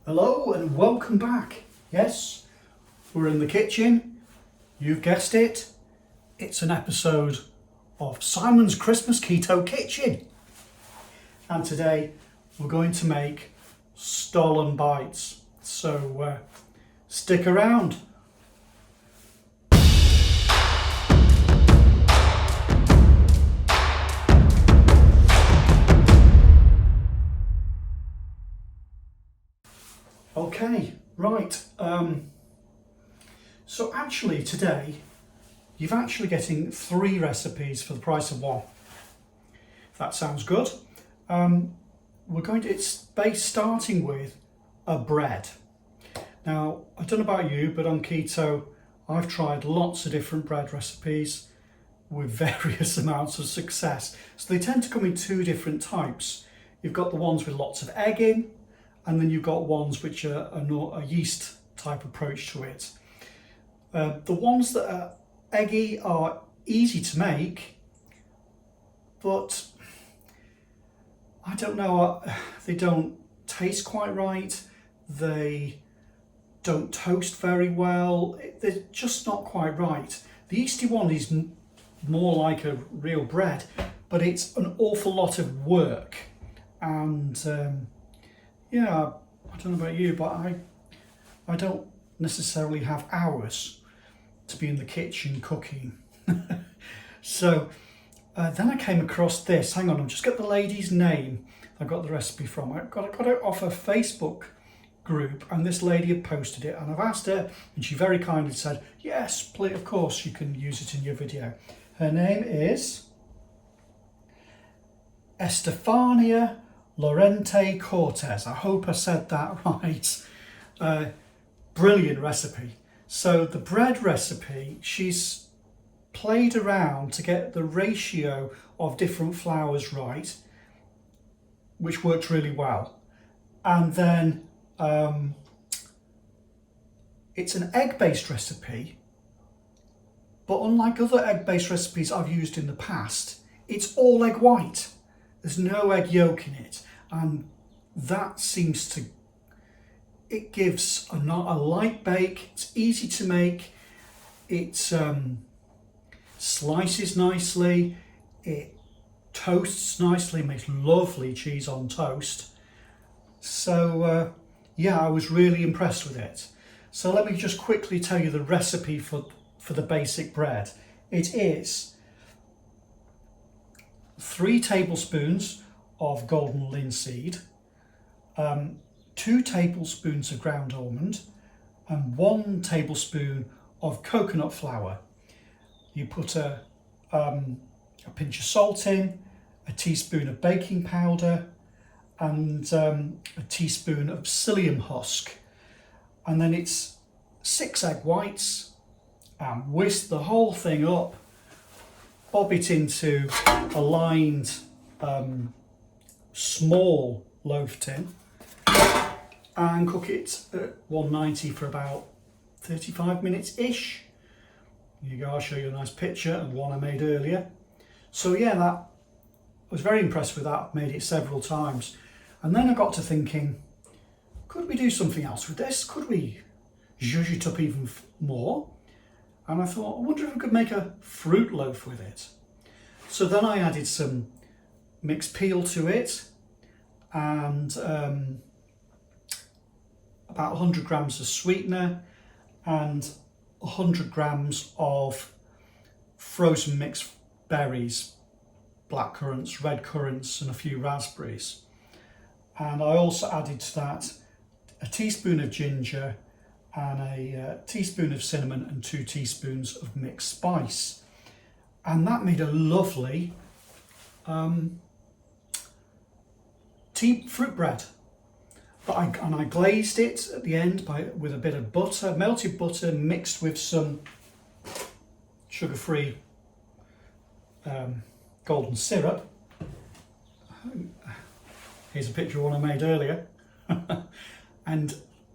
Hello and welcome back. Yes, we're in the kitchen. You've guessed it. It's an episode of Simon's Christmas Keto Kitchen. And today we're going to make Stollen bites. So stick around. Okay, right. So actually today, you're actually getting 3 recipes for the price of 1. If that sounds good. It's starting with a bread. Now, I don't know about you, but on keto, I've tried lots of different bread recipes with various amounts of success. So they tend to come in 2 different types. You've got the ones with lots of egg in, and then you've got ones which are a yeast type approach to it. The ones that are eggy are easy to make, but I don't know, they don't taste quite right, they don't toast very well, they're just not quite right. The yeasty one is more like a real bread, but it's an awful lot of work, and yeah, I don't know about you, but I don't necessarily have hours to be in the kitchen cooking. So then I came across this. Hang on, I've just got the lady's name I got the recipe from. I got it off a Facebook group, and this lady had posted it, and I've asked her, and she very kindly said, yes, please, of course you can use it in your video. Her name is Estefania Lorente Cortez. I hope I said that right. Brilliant recipe. So the bread recipe, she's played around to get the ratio of different flours right, which worked really well. And then it's an egg-based recipe, but unlike other egg-based recipes I've used in the past, it's all egg white. There's no egg yolk in it, and that seems to, it gives a light bake. It's easy to make, it slices nicely, it toasts nicely, makes lovely cheese on toast. So yeah, I was really impressed with it. So let me just quickly tell you the recipe for the basic bread. It is 3 tablespoons of golden linseed, 2 tablespoons of ground almond, and 1 tablespoon of coconut flour. You put a pinch of salt in, a teaspoon of baking powder, and a teaspoon of psyllium husk. And then it's 6 egg whites, and whisk the whole thing up, bob it into a lined small loaf tin, and cook it at 190 for about 35 minutes-ish. Here you go, I'll show you a nice picture of one I made earlier. So yeah, I was very impressed with that. I've made it several times. And then I got to thinking, could we do something else with this? Could we zhuzh it up even more? And I thought, I wonder if we could make a fruit loaf with it. So then I added some mixed peel to it, and about 100 grams of sweetener, and 100 grams of frozen mixed berries, black currants, red currants, and a few raspberries. And I also added to that a teaspoon of ginger and a teaspoon of cinnamon and 2 teaspoons of mixed spice. And that made a lovely fruit bread. And I glazed it at the end with a bit of butter, melted butter mixed with some sugar-free golden syrup. Here's a picture of one I made earlier. And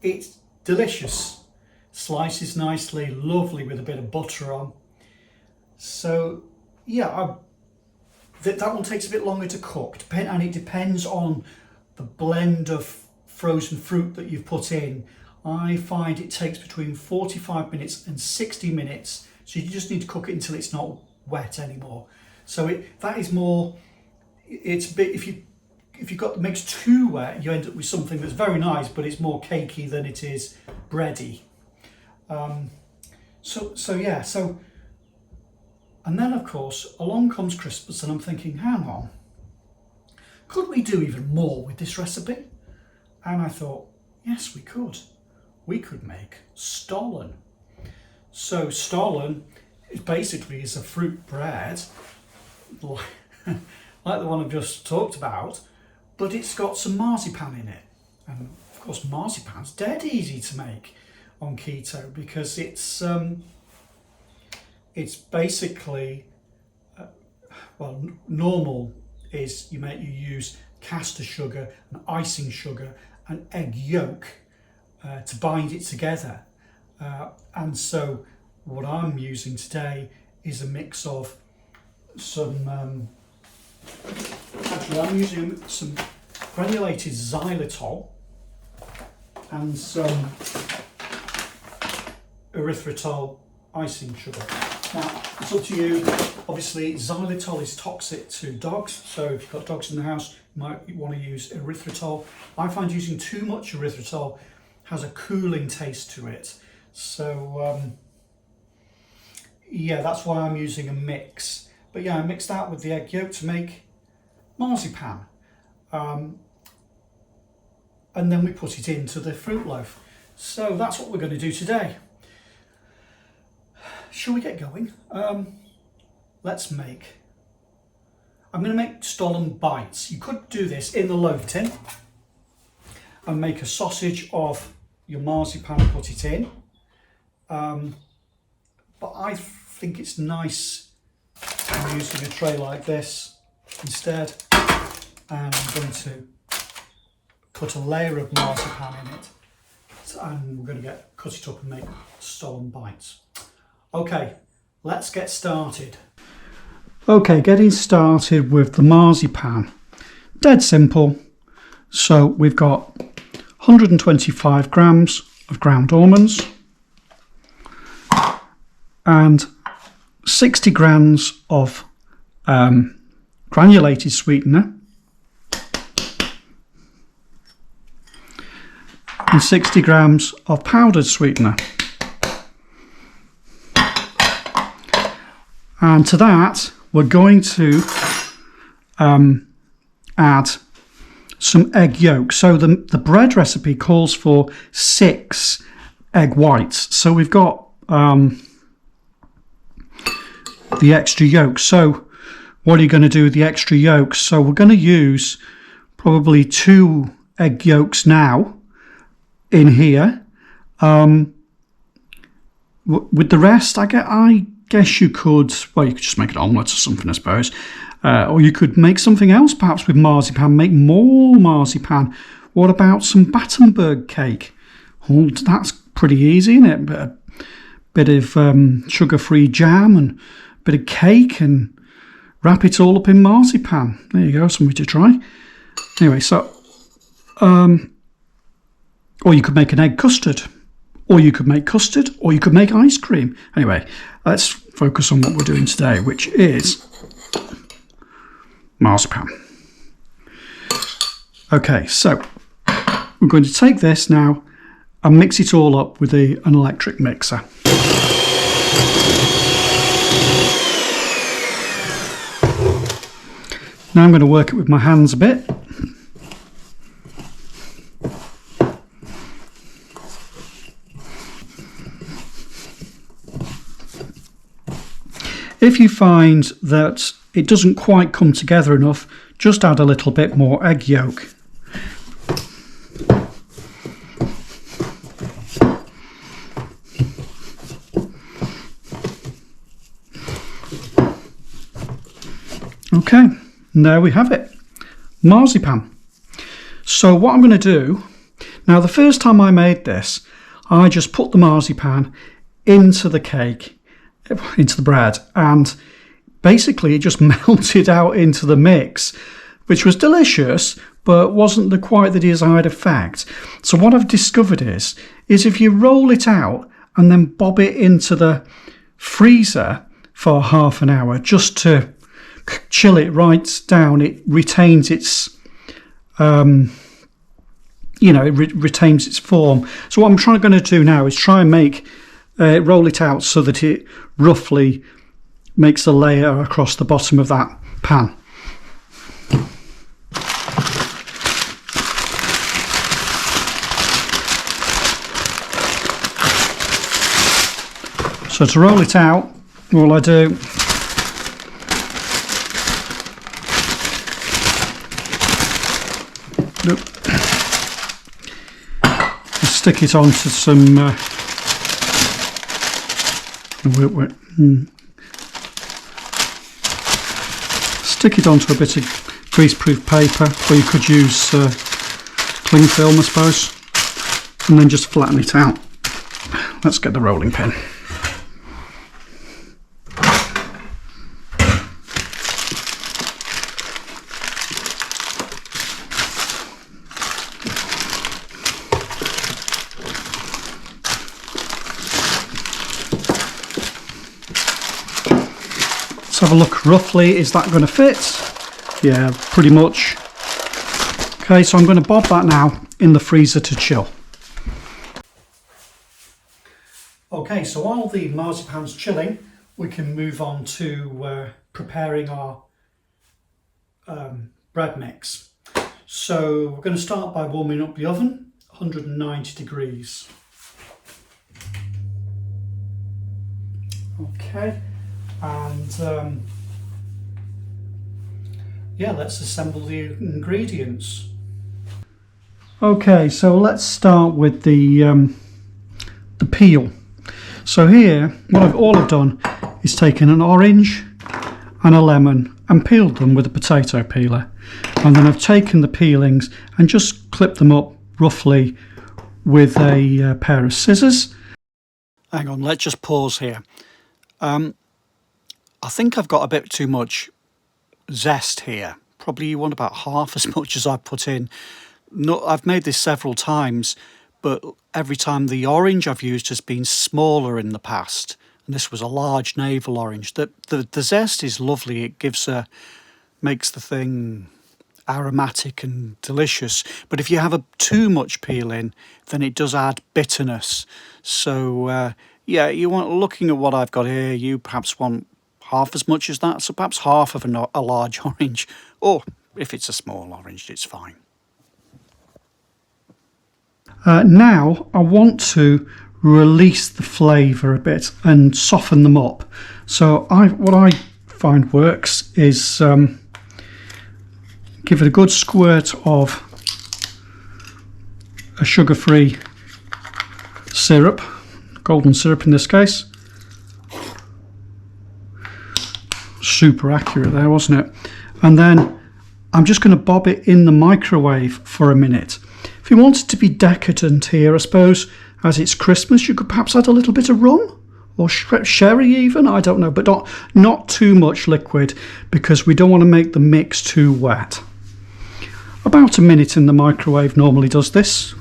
it's delicious. Slices nicely, lovely with a bit of butter on. So yeah, that one takes a bit longer to cook, and it depends on the blend of frozen fruit that you've put in, I find it takes between 45 minutes and 60 minutes. So you just need to cook it until it's not wet anymore. So that is more, it's a bit, if you've got the mix too wet, you end up with something that's very nice, but it's more cakey than it is bready. So and then of course along comes Christmas, and I'm thinking, hang on, could we do even more with this recipe? And I thought, yes, we could. We could make Stollen. So Stollen basically is a fruit bread, like the one I've just talked about, but it's got some marzipan in it. And of course, marzipan's dead easy to make on keto, because it's basically normal is you use caster sugar and icing sugar and egg yolk to bind it together, and so what I'm using today is a mix of some actually I'm using some granulated xylitol and some erythritol icing sugar. Now, it's up to you. Obviously, xylitol is toxic to dogs, so if you've got dogs in the house, you might want to use erythritol. I find using too much erythritol has a cooling taste to it. So, yeah, that's why I'm using a mix. But yeah, I mix that with the egg yolk to make marzipan. And then we put it into the fruit loaf. So that's what we're going to do today. Shall we get going? I'm going to make Stollen bites. You could do this in the loaf tin and make a sausage of your marzipan and put it in. But I think it's nice I'm using a tray like this instead, and I'm going to put a layer of marzipan in it, and we're going to cut it up and make Stollen bites. Okay, let's get started. Okay, getting started with the marzipan. Dead simple. So we've got 125 grams of ground almonds and 60 grams of granulated sweetener and 60 grams of powdered sweetener. And to that, we're going to add some egg yolk. So the bread recipe calls for 6 egg whites. So we've got the extra yolk. So what are you going to do with the extra yolks? So we're going to use probably 2 egg yolks now in here. With the rest, I guess you could just make an omelette or something, I suppose. Or you could make something else, perhaps with marzipan, make more marzipan. What about some Battenberg cake? Oh, that's pretty easy, isn't it? A bit of sugar-free jam and a bit of cake, and wrap it all up in marzipan. There you go, something to try. Anyway, so, or you could make an egg custard. Or you could make custard, or you could make ice cream. Anyway, let's focus on what we're doing today, which is marzipan. Okay, so we're going to take this now and mix it all up with an electric mixer. Now I'm going to work it with my hands a bit. If you find that it doesn't quite come together enough, just add a little bit more egg yolk. Okay, and there we have it, marzipan. So what I'm going to do, now the first time I made this, I just put the marzipan into the cake, into the bread, and basically it just melted out into the mix, which was delicious, but wasn't the quite the desired effect. So what I've discovered is if you roll it out and then bob it into the freezer for half an hour just to chill it right down, it retains its it retains its form. So what I'm going to do now is try and roll it out so that it roughly makes a layer across the bottom of that pan. So to roll it out, all I do is stick it onto some stick it onto a bit of greaseproof paper, or you could use cling film, I suppose, and then just flatten it out. Let's get the rolling pin. Let's have a look roughly. Is that going to fit? Yeah, pretty much. Okay, so I'm going to bob that now in the freezer to chill. Okay, so while the marzipan's chilling, we can move on to preparing our bread mix. So we're going to start by warming up the oven, 190 degrees. Okay. And yeah, let's assemble the ingredients. Okay, so let's start with the peel. So here, all I've done is taken an orange and a lemon and peeled them with a potato peeler, and then I've taken the peelings and just clipped them up roughly with a pair of scissors. Hang on, let's just pause here. I think I've got a bit too much zest here. Probably you want about half as much as I've put in. No, I've made this several times, but every time the orange I've used has been smaller in the past. And this was a large navel orange. The zest is lovely. It makes the thing aromatic and delicious. But if you have too much peel in, then it does add bitterness. So yeah, looking at what I've got here, you perhaps want half as much as that, so perhaps half of a large orange, or if it's a small orange, it's fine. Now I want to release the flavour a bit and soften them up. So what I find works is give it a good squirt of a sugar-free syrup, golden syrup in this case. Super accurate there, wasn't it? And then I'm just going to bob it in the microwave for a minute. If you wanted to be decadent here, I suppose, as it's Christmas, you could perhaps add a little bit of rum or sherry even, I don't know, but not too much liquid, because we don't want to make the mix too wet. About a minute in the microwave normally does this.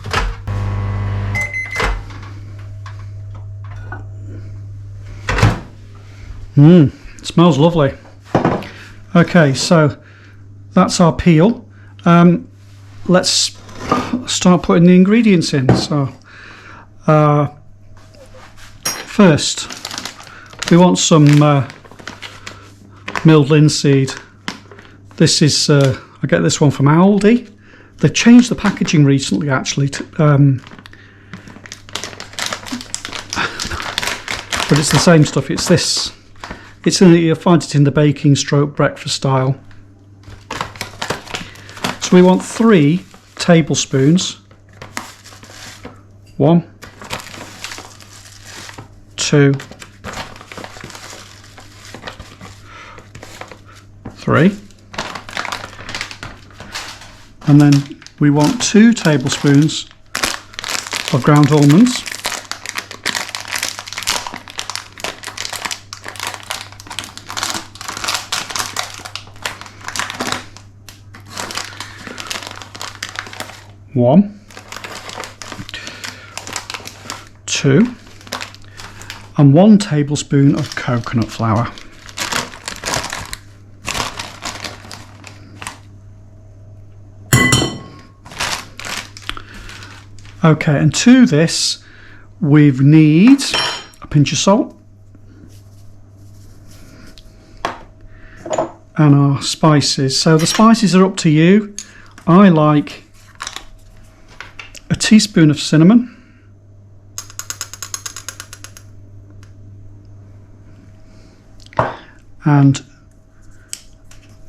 It smells lovely. Okay, so that's our peel. Let's start putting the ingredients in. So first we want some milled linseed. This is I get this one from Aldi. They've changed the packaging recently, actually, but it's the same stuff. It's this. You'll find it in the baking stroke breakfast style. So we want 3 tablespoons. 1, 2, 3. And then we want 2 tablespoons of ground almonds. 1, 2, and 1 tablespoon of coconut flour. Okay, and to this we need a pinch of salt and our spices. So the spices are up to you. I like a teaspoon of cinnamon, and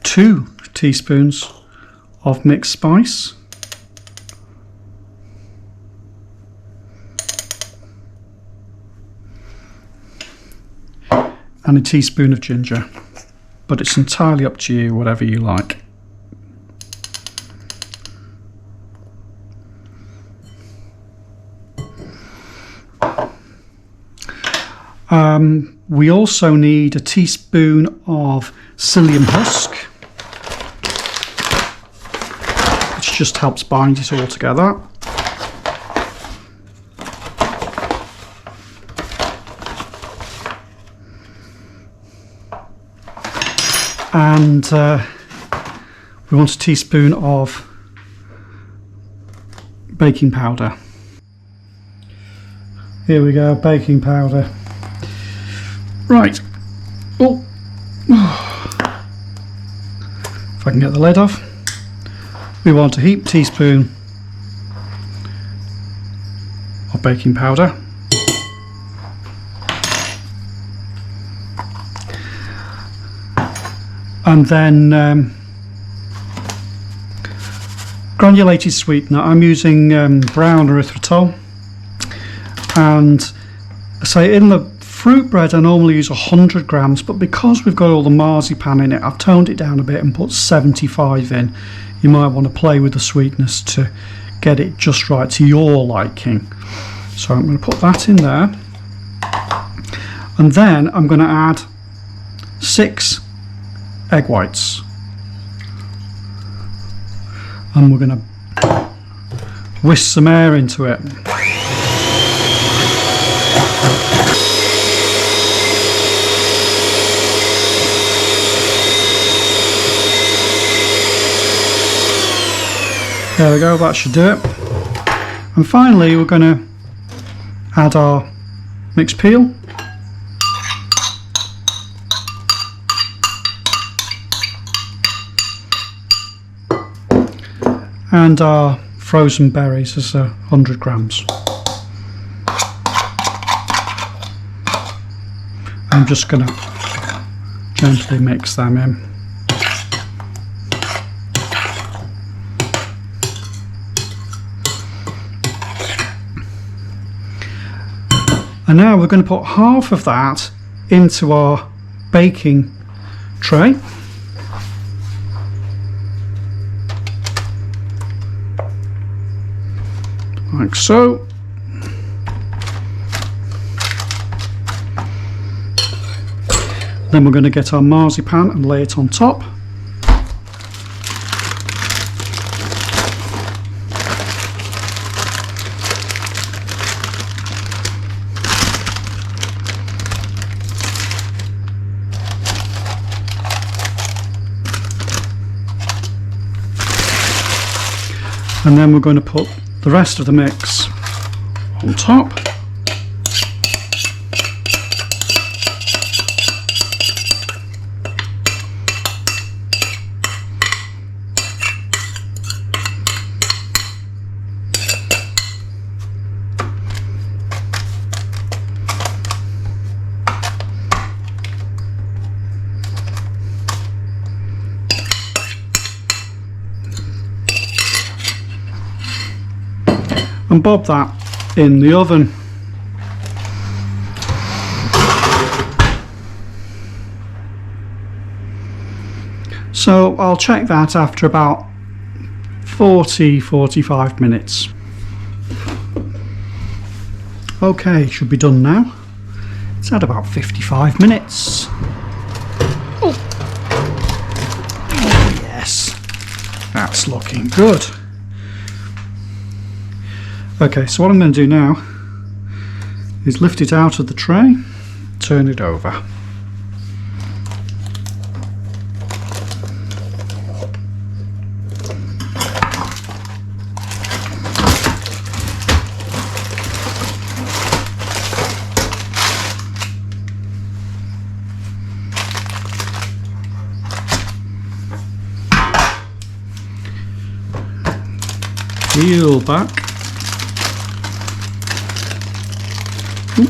2 teaspoons of mixed spice, and a teaspoon of ginger, but it's entirely up to you, whatever you like. We also need a teaspoon of psyllium husk, which just helps bind it all together. And we want a teaspoon of baking powder. Here we go, baking powder. Right. Oh. If I can get the lid off. We want a heaped teaspoon of baking powder. And then granulated sweetener. I'm using brown erythritol, and I say in the fruit bread I normally use 100 grams, but because we've got all the marzipan in it, I've toned it down a bit and put 75 in. You might want to play with the sweetness to get it just right to your liking. So I'm going to put that in there, and then I'm going to add 6 egg whites, and we're going to whisk some air into it. There we go, that should do it. And finally we're going to add our mixed peel, and our frozen berries as 100 grams. I'm just going to gently mix them in. And now we're going to put half of that into our baking tray. Like so. Then we're going to get our marzipan and lay it on top. And then we're going to put the rest of the mix on top. And bob that in the oven. So I'll check that after about 40-45 minutes. Okay, should be done now. It's had about 55 minutes. Oh yes, that's looking good. Okay, so what I'm going to do now is lift it out of the tray, turn it over. Peel back. Ooh.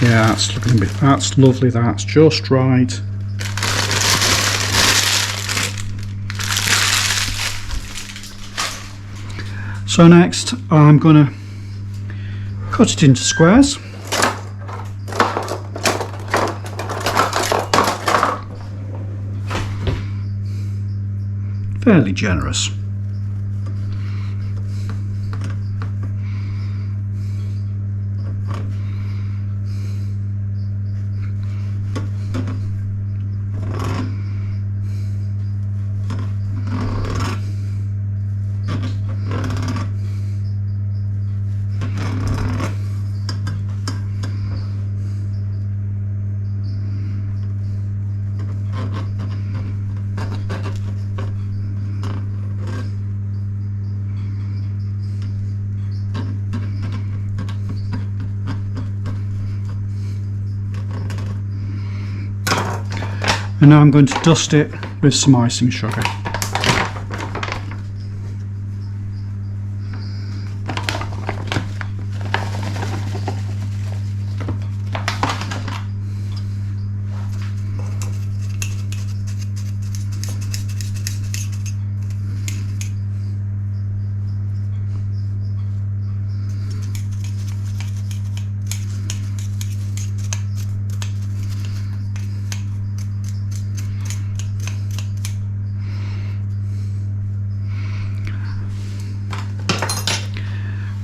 Yeah, that's looking a bit, that's lovely, that's just right. So next I'm going to cut it into squares. Fairly generous. And now I'm going to dust it with some icing sugar.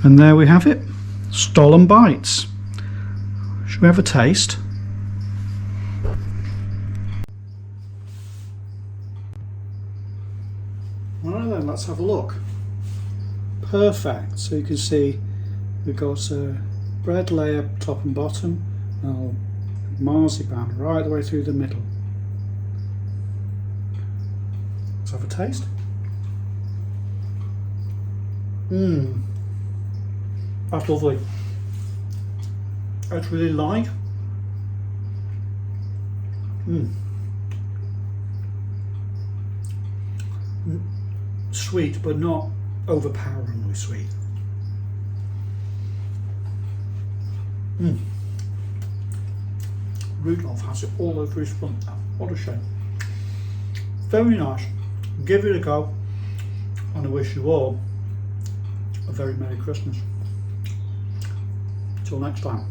And there we have it, Stollen bites. Should we have a taste? Alright then, let's have a look. Perfect. So you can see we've got a bread layer top and bottom, and marzipan right the way through the middle. Let's have a taste. That's lovely. It's really light. Sweet, but not overpoweringly sweet. Rudolph has it all over his front now. What a shame. Very nice. Give it a go, and I wish you all a very Merry Christmas. Till next time.